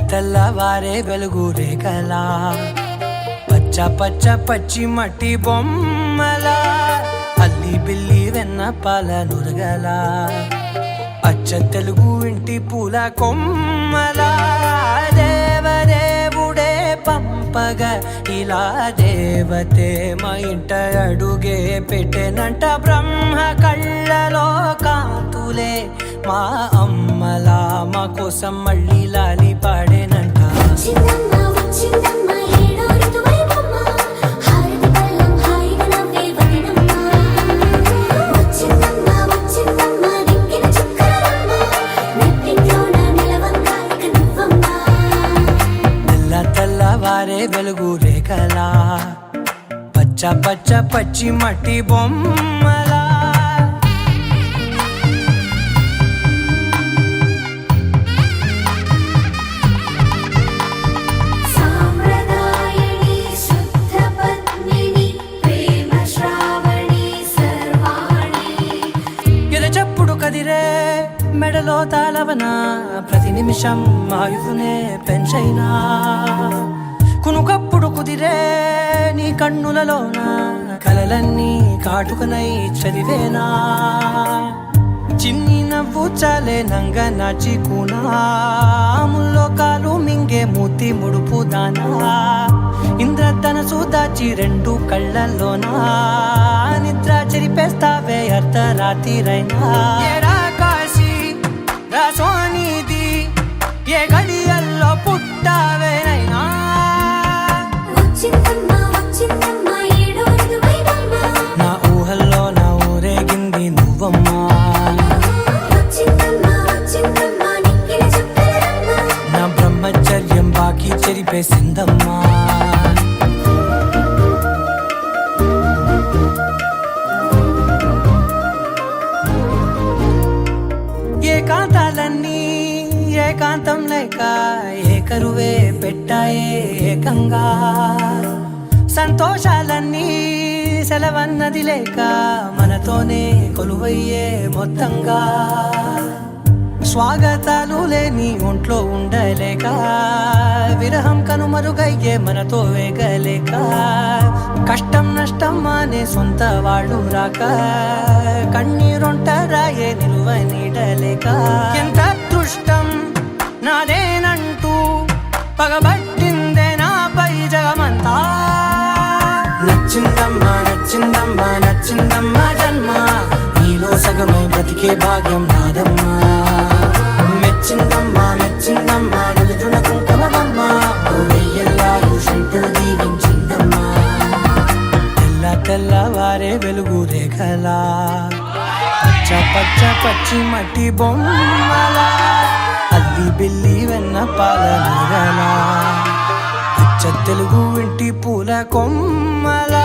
తెల్లవారే వెలుగు రేఖలా పచ్చ పచ్చ పచ్చి మట్టి బొమ్మలా అల్లి బిల్లి వెన్న పాల నురగలా అచ్చ తెలుగు ఇంటి పూల కొమ్మలా దేవదేవుడే పంపగా ఇలా దేవతే మా ఇంట అడుగే పెట్టెనంట బ్రహ్మ కళ్ళలో కాంతులే మా అమ్మలా మా కోసం మళ్ళీ లాలి పాడేనంట తెల్లవారే వెలుగు రేఖలా పచ్చ పచ్చ పచ్చి మట్టి బొమ్మలా ఎరచప్పుడు కదిరే మెడలో తాళవన ప్రతి నిమిషం ఆయుధునే పెంచైనా కునుకప్పుడు కుదిరే నీ కన్నులలోన కలలన్నీ కాటుకనై చదివేనా చిన్ని నవ్వు చాలే నంగ నాచి కూనాముల్లో కాలు మింగే మూతి ముడుపు దానా ఇంద్రధనసు దాచి రెండు కళ్ళల్లోనా నిద్ర చెరిపేస్తావే అర్ధరాత్రిరైనా కాశీ రాసోనిది ఏ గడియల్లో పుట్టావేనైనా నా ఊహల్లో నా ఊరేగింది నువ్వమ్మా నా బ్రహ్మచర్యం బాకీ చెరిపేసిందమ్మా ఏకాంతాలన్నీ ఏకాంతం లేక ఏకరువే పెట్టాయే ఏకంగా సంతోషాలన్నీ సెలవన్నది లేక మనతోనే కొలువయ్యే మొత్తంగా స్వాగతాలు లేని ఒంట్లో ఉండలేక విరహం కనుమరుగయ్యే మనతో వేగలేక కష్టం నష్టం అనే సొంత వాళ్ళు రాక కన్నీరొంటరాయే నిలువ నీడలేక ఎంత అదృష్టం నాదేనంటూ పగబట్టిందే నాపై జగమంతా నచ్చిందమ్మా నచ్చిందమ్మా నచ్చిందమ్మా జన్మ నీలో సగమై బ్రతికే భాగ్యం నాదమ్మా మెచ్చిందమ్మా మెచ్చిందమ్మా నిలుచున కుంకుమమ్మా వెయ్యల్లాలు శంకులు దీవించిందమ్మా తెల్లవారే వెలుగు రేఖలా పచ్చ పచ్చ పచ్చి మట్టి బొమ్మలా అల్లి బిల్లి వెన్న పాల నురగలా అచ్చ తెలుగు ఇంటి పూల కొమ్మలా